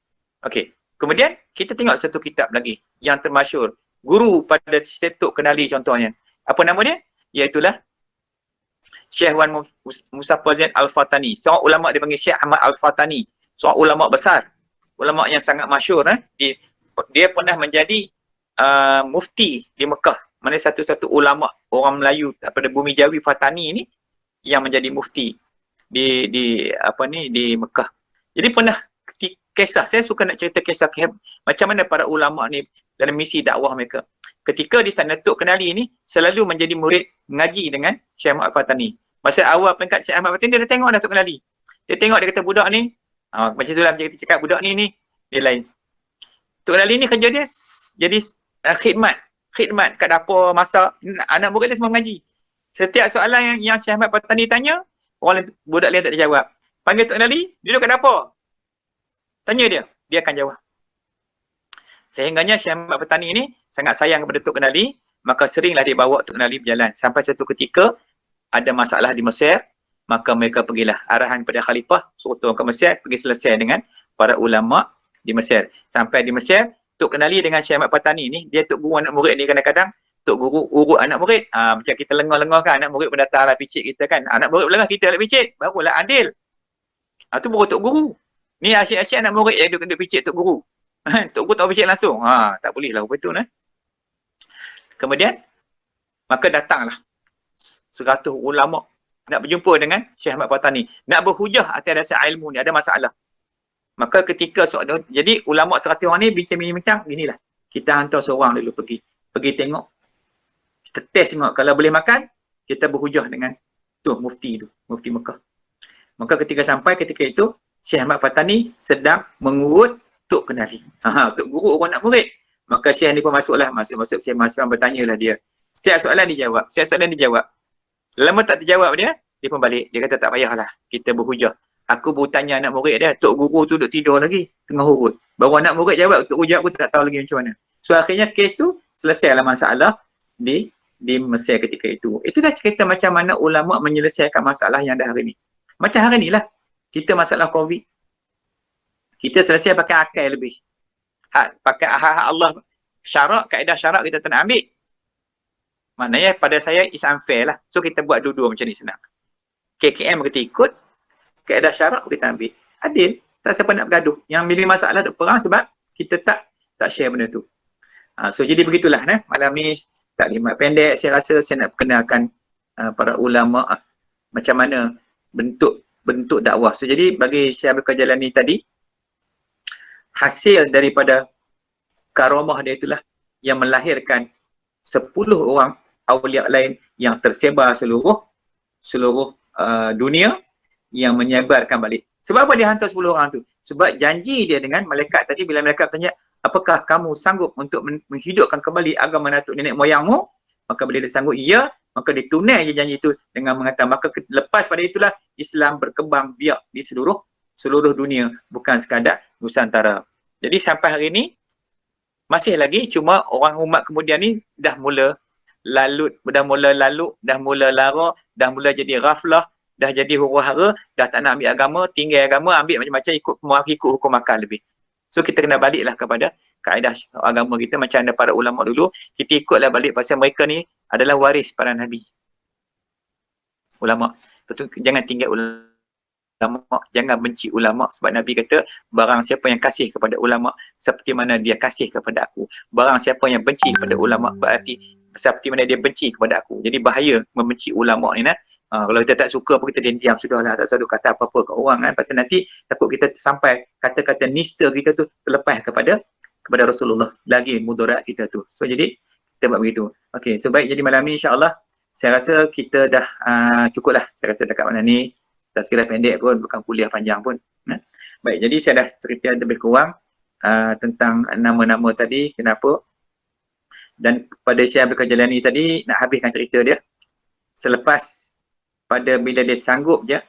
Okey. Kemudian kita tengok satu kitab lagi yang termasyhur. Guru pada Tok Kenali contohnya. Apa nama dia? Iaitulah Syekh Wan Musa Zain Al-Fatani. Seorang ulama dipanggil Syekh Ahmad Al-Fatani. Seorang ulama besar. Ulama yang sangat masyhur. Dia pernah menjadi mufti di Mekah. Mana satu-satu ulama orang Melayu daripada Bumi Jawi Fatani ini yang menjadi mufti di Mekah. Jadi pernah kisah, saya suka nak cerita kisah macam mana para ulama ni dalam misi dakwah mereka. Ketika di sana Tok Kenali ni selalu menjadi murid mengaji dengan Syekh Ahmad Fatani. Masa awal peringkat Syekh Ahmad Fatani, dia dah tengok dah Tok Kenali. Dia tengok, dia kata budak ni, macam itulah kita cakap budak ni dia lain. Tok Kenali ni kerja dia jadi khidmat kat dapur, masak, anak murid dia semua mengaji. Setiap soalan yang Syekh Ahmad Fatani tanya, budak lain tak ada jawab. Panggil Tok Kenali, duduk kat dapur. Tanya dia akan jawab. Sehingganya Syekh Ahmad Fatani ini sangat sayang kepada Tok Kenali, maka seringlah dia bawa Tok Kenali berjalan. Sampai satu ketika ada masalah di Mesir, maka mereka pergilah arahan pada khalifah, suruh turun ke Mesir, pergi selesai dengan para ulama di Mesir. Sampai di Mesir, Tok Kenali dengan Syekh Ahmad Fatani ni, dia tok guru anak murid ni kadang-kadang, tok guru urut anak murid. Macam kita lengah-lengah kan, anak murid pun datanglah picit kita kan. Anak murid lengah, kita lah picit, barulah adil. Tu baru tok guru. Ni asyik-asyik anak murid yang duduk picit tok guru. Tok guru tak picit langsung. Tak boleh lah betul nah. Kemudian maka datanglah 100 ulama nak berjumpa dengan Syekh Ahmad Fatani, nak berhujah atas dasar ilmu ni, ada masalah. Maka ketika jadi ulama 100 orang ni bincang-bincang, ginilah. Kita hantar seorang dulu pergi tengok. Kita test tengok kalau boleh makan, kita berhujah dengan mufti Mekah. Maka ketika itu Syekh Ahmad Fatani sedang mengurut Tok Kenali. Tok guru orang nak murid. Maka Syekh ni pun masuk Syekh masuk bertanyalah dia. Setiap soalan dijawab. Lama tak terjawab dia pun balik. Dia kata tak payahlah, kita berhujah. Aku baru tanya anak murid dia, Tok guru tu duduk tidur lagi tengah urut. Baru anak murid jawab, Tok guru jawab aku tak tahu lagi macam mana. So akhirnya kes tu selesailah masalah di Mesir ketika itu. Itulah cerita macam mana ulama menyelesaikan masalah yang ada hari ni. Macam hari ni lah. Kita masalah COVID. Kita selesai pakai akal lebih. Pakai Allah syarak, kaedah syarak kita tak nak ambil. Maknanya pada saya is unfair lah. So kita buat dua-dua macam ni senang. KKM kita ikut, kaedah syarak kita ambil. Adil. Tak siapa nak bergaduh. Yang pilih masalah nak perang sebab kita tak share benda tu. So jadi begitulah. Malam ni taklimat pendek. Saya rasa saya nak perkenalkan para ulama macam mana bentuk dakwah. So jadi bagi Syekh Abdul Qadir Jailani tadi, hasil daripada karamah dia itulah yang melahirkan 10 orang awliya lain yang tersebar seluruh dunia yang menyebarkan balik. Sebab apa dia hantar 10 orang tu? Sebab janji dia dengan malaikat tadi, bila malaikat tanya, apakah kamu sanggup untuk menghidupkan kembali agama datuk nenek moyangmu? Maka bila dia sanggup, ya, maka dia tunai je janji itu dengan mengatakan, maka lepas pada itulah Islam berkembang biak di seluruh dunia, bukan sekadar Nusantara. Jadi sampai hari ini masih lagi, cuma orang umat kemudian ni dah mula lalut, dah mula lara, dah mula jadi ghaflah, dah jadi huru-hara, dah tak nak ambil agama, tinggal agama, ambil macam-macam, ikut hukum akal lebih. So kita kena baliklah kepada kaedah agama kita macam ada para ulama dulu. Kita ikutlah balik pasal mereka ni adalah waris para nabi. Ulama. Betul, jangan tinggal ulama, jangan benci ulama, sebab Nabi kata barang siapa yang kasih kepada ulama seperti mana dia kasih kepada aku. Barang siapa yang benci kepada ulama berarti seperti mana dia benci kepada aku. Jadi bahaya membenci ulama ni kalau kita tak suka apa, kita diam sudahlah, tak usah kata apa-apa ke orang kan, pasal nanti takut kita sampai kata-kata nista kita tu terlepas kepada Rasulullah, lagi mudarat kita tu. So jadi kita buat begitu. Okey, so baik, jadi malam ni insya-Allah saya rasa kita dah cukuplah. Saya rasa dekat mana ni tak sekadar pendek pun, bukan kuliah panjang pun. Baik, jadi saya dah cerita lebih kurang tentang nama-nama tadi, kenapa. Dan pada Syekh Abdul Qadir Jailani tadi, nak habiskan cerita dia. Selepas pada bila dia sanggup je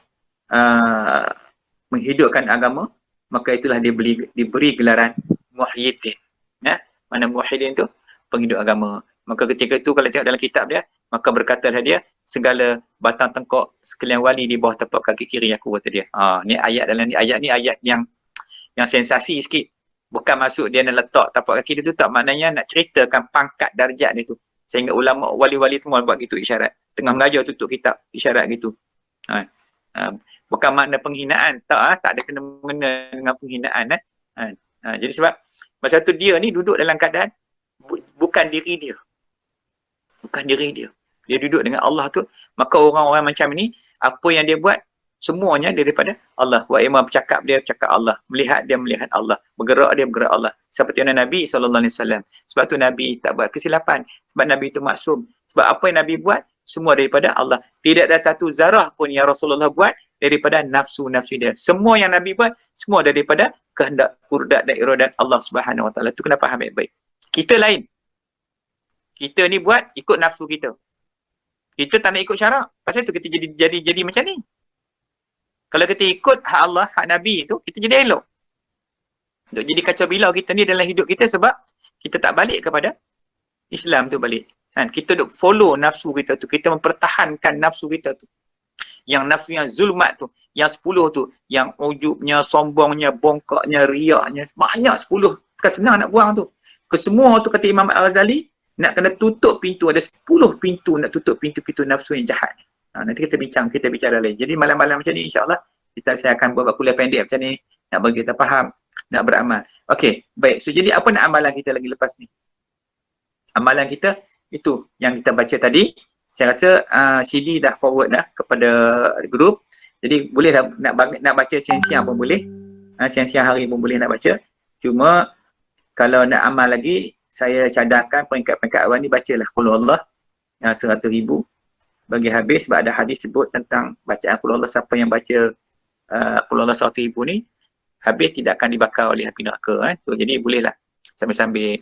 menghidupkan agama, maka itulah dia diberi gelaran Muhyiddin. Mana Muhyiddin tu? Penghidup agama. Maka ketika itu kalau tengok dalam kitab dia, maka berkatalah dia, segala batang tengkok sekalian wali di bawah tapak kaki kiri aku, kata dia. Ni ayat dalam ni ayat yang sensasi sikit. Bukan maksud dia nak letak tapak kaki dia tu, tak, maknanya nak ceritakan pangkat darjat dia tu. Saya ingat ulama wali-wali semua buat gitu isyarat. Tengah mengajar tutup kitab isyarat gitu. Ha. Bukan makna penghinaan, tak ada kena-mengena dengan penghinaan. Jadi sebab masa tu dia ni duduk dalam keadaan bukan diri dia. Bukan diri dia. Dia duduk dengan Allah tu. Maka orang-orang macam ni, apa yang dia buat, semuanya daripada Allah. Wa imam bercakap dia bercakap Allah. Melihat dia melihat Allah. Bergerak dia bergerak Allah. Seperti mana Nabi SAW. Sebab tu Nabi tak buat kesilapan. Sebab Nabi itu maksum. Sebab apa yang Nabi buat, semua daripada Allah. Tidak ada satu zarah pun yang Rasulullah buat daripada nafsu-nafsu dia. Semua yang Nabi buat, semua daripada kehendak, kurdat dan iradat Allah Subhanahu Wa Taala. Itu kena faham baik-baik. Kita lain. Kita ni buat ikut nafsu kita. Kita tak nak ikut syarak. Pasal tu kita jadi macam ni. Kalau kita ikut hak Allah, hak Nabi itu, kita jadi elok. Jadi kacau bilau kita ni dalam hidup kita sebab kita tak balik kepada Islam tu balik. Kita duk follow nafsu kita tu. Kita mempertahankan nafsu kita tu. Yang nafsu yang zulmat tu. Yang 10 tu. Yang ujubnya, sombongnya, bongkaknya, riaknya. Banyak 10. Bukan senang nak buang tu. Kesemua tu kata Imam Al-Ghazali, nak kena tutup pintu. Ada 10 pintu nak tutup pintu-pintu nafsu yang jahat. Nanti kita bicara lain. Jadi malam-malam macam ni insyaAllah saya akan buat kuliah pendek macam ni. Nak bagi kita faham, nak beramal. Okey, baik. So jadi apa nak amalan kita lagi lepas ni? Amalan kita itu yang kita baca tadi. Saya rasa CD dah forward dah kepada grup. Jadi boleh dah nak baca siang-siang pun boleh. Siang-siang hari pun boleh nak baca. Cuma kalau nak amal lagi, saya cadangkan peringkat-peringkat awal ni bacalah Qul Allah 100,000 bagi habis sebab ada hadis sebut tentang bacaan Qul Allah. Siapa yang baca Qul Allah 100,000 ni habis tidak akan dibakar oleh api neraka. So jadi bolehlah sambil-sambil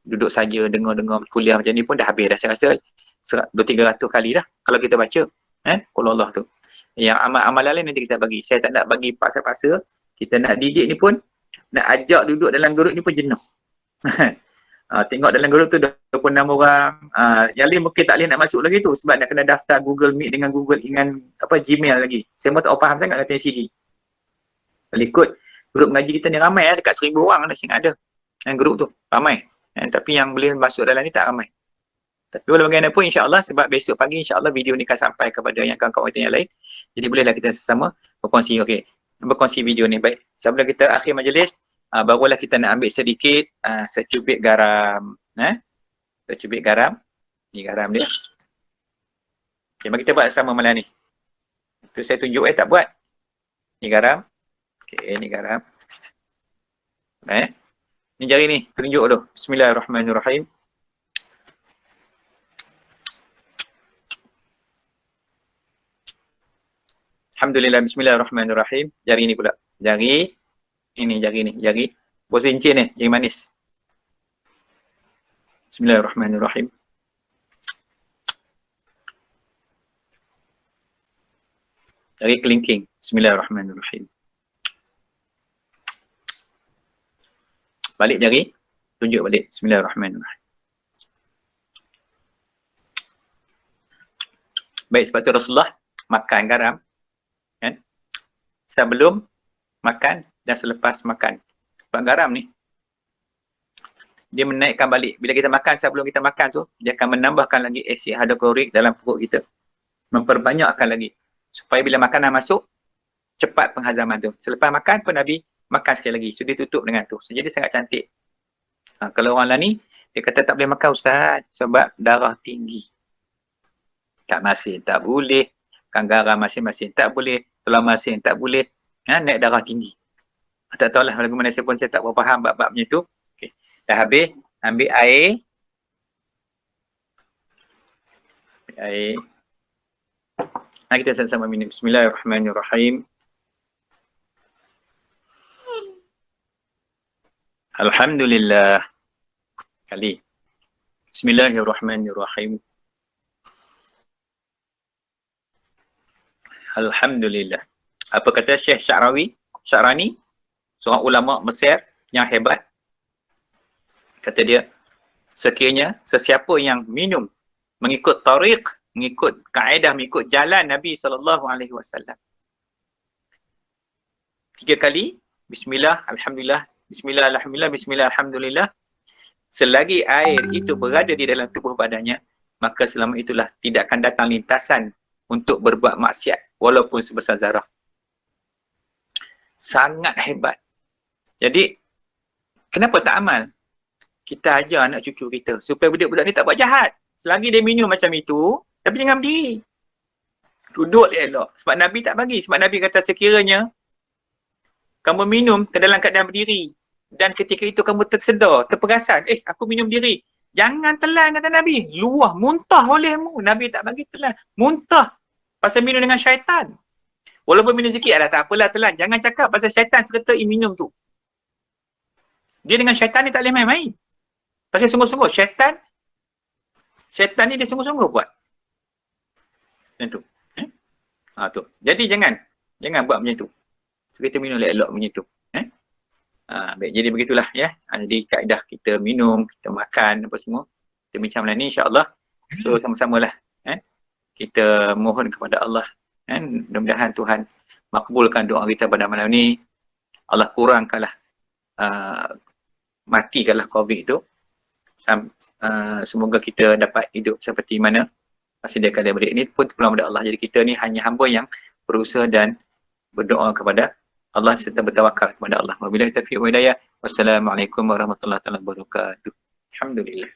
duduk saja dengar-dengar kuliah macam ni pun dah habis dah. Saya rasa 200-300 kali dah kalau kita baca Qul Allah tu. Yang amalan lain nanti kita bagi. Saya tak nak bagi paksa-paksa. Kita nak didik ni pun, nak ajak duduk dalam grup ni pun jenuh. Tengok dalam grup tu 26 orang. Yang lain mungkin tak boleh nak masuk lagi tu sebab nak kena daftar Google Meet dengan Gmail lagi. Saya pun tak faham sangat kata CD. Kalau ikut grup mengaji kita ni ramai dekat 1,000 orang dah sehingga ada. Yang grup tu ramai. Tapi yang boleh masuk dalam ni tak ramai. Tapi walau bagaimanapun insya-Allah sebab besok pagi insya-Allah video ni akan sampai kepada yang kawan-kawan kita yang lain. Jadi bolehlah kita sesama berkongsi. Okey. Berkongsi video ni. Baik. Sebelum kita akhir majlis, barulah kita nak ambil sedikit secubit garam. Secubit garam. Ni garam dia. Okay, mari kita buat sama malam ni. Itu saya tunjuk tak buat. Ni garam. Okey, ni garam. Ni jari ni, tunjuk dulu. Bismillahirrahmanirrahim. Alhamdulillah, bismillahirrahmanirrahim. Jari ni pula. Jari. Ini jari ni, jari. Bos cincin ni, jari manis. Bismillahirrahmanirrahim. Jari kelingking. Bismillahirrahmanirrahim. Balik jari. Tunjuk balik. Bismillahirrahmanirrahim. Baik, sebab tu Rasulullah makan garam. Kan? Sebelum makan dan selepas makan. Sebab garam ni, dia menaikkan balik. Bila kita makan, sebelum kita makan tu, dia akan menambahkan lagi asid hidroklorik dalam perut kita. Memperbanyakkan lagi. Supaya bila makanan masuk, cepat penghazaman tu. Selepas makan pun Nabi makan sekali lagi. So dia tutup dengan tu. So, jadi sangat cantik. Kalau orang lain ni, dia kata tak boleh makan Ustaz sebab darah tinggi. Tak masin, tak boleh. Kan garam masing-masing tak boleh. Telur masin tak boleh. Naik darah tinggi. Tak tahulah bagaimana saya pun saya tak berapa faham bab-bab macam tu. Okay. Dah habis, ambil air. Air. Kita sama-sama minum. Bismillahirrahmanirrahim. Alhamdulillah. Kali. Bismillahirrahmanirrahim. Alhamdulillah. Apa kata Syekh Sya'rani, seorang ulama Mesir yang hebat. Kata dia, sekiranya sesiapa yang minum mengikut tariq, mengikut kaedah, mengikut jalan Nabi SAW 3 kali, bismillah, alhamdulillah, bismillah, alhamdulillah, bismillah, alhamdulillah, selagi air itu berada di dalam tubuh badannya, maka selama itulah tidak akan datang lintasan untuk berbuat maksiat walaupun sebesar zarah. Sangat hebat. Jadi, kenapa tak amal? Kita ajar anak cucu kita supaya budak-budak ni tak buat jahat. Selagi dia minum macam itu, tapi jangan berdiri. Duduk elok. Sebab Nabi tak bagi. Sebab Nabi kata sekiranya kamu minum ke dalam keadaan berdiri dan ketika itu kamu tersedar, terperasan, aku minum berdiri. Jangan telan kata Nabi. Luah, muntah olehmu. Nabi tak bagi telan. Muntah. Pasal minum dengan syaitan. Walaupun minum sikit, tak apalah telan. Jangan cakap pasal syaitan sertai minum tu. Dia dengan syaitan ni tak boleh main-main. Pasal sungguh-sungguh, syaitan ni dia sungguh-sungguh buat. Macam tu. Tu. Jadi jangan buat macam tu. So, kita minum elok macam tu. Baik, jadi begitulah ya. Jadi kaedah kita minum, kita makan apa semua. Kita bincang malam ni insya-Allah. So sama-samalah kita mohon kepada Allah mudah-mudahan Tuhan makbulkan doa kita pada malam ni. Allah kurangkanlah matikanlah COVID itu. Semoga kita dapat hidup seperti mana sediakan daripada ini pun terpulang pada Allah. Jadi kita ni hanya hamba yang berusaha dan berdoa kepada Allah serta bertawakal kepada Allah. Wabillahi taufiq wal hidayah. Wassalamualaikum warahmatullahi wabarakatuh. Alhamdulillah.